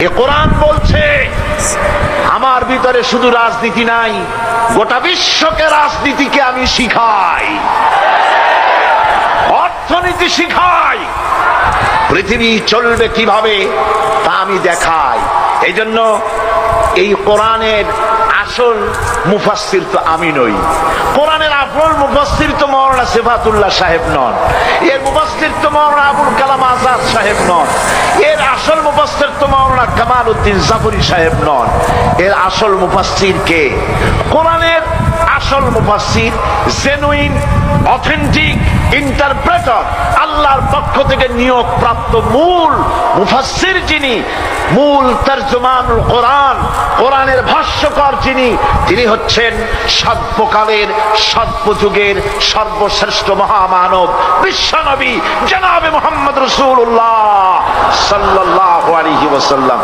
এ কোরআন বলছে আমার ভিতরে শুধু রাজনীতি নাই, গোটা বিশ্বকে রাজনীতিকে আমি শিখাই, অর্থনীতি শিখাই, পৃথিবী চলবে কিভাবে তা আমি দেখাই। এই জন্য এই কোরআনের আসল মুফাসসির তো আমি নই, কোরআনের আসল মুফাসসির তো মাওলানা সিফাতুল্লাহ সাহেব নন, এর মুফাসসির তো মাওলানা আবুল কালাম আজাদ সাহেব নন, এর আসল মুফাসসির তো মাওলানা কামাল উদ্দিন জাফরি সাহেব নন। এর আসল মুফাসসির কে? কোরআনের আসল মুফাসসির, জেনুইন অথেন্টিক ইন্টারপ্রেটার, আল্লাহর পক্ষ থেকে নিয়োগ প্রাপ্ত মূল মুফাসসির যিনি, মূল তরজমানুল কোরআন, কোরআনের ভাষ্যকার যিনি, তিনি হচ্ছেন সর্বকালের সর্বযুগের সর্বশ্রেষ্ঠ মহামানব বিশ্বনবী জনাবে মুহাম্মদ রাসূলুল্লাহ সাল্লাল্লাহু আলাইহি ওয়াসাল্লাম।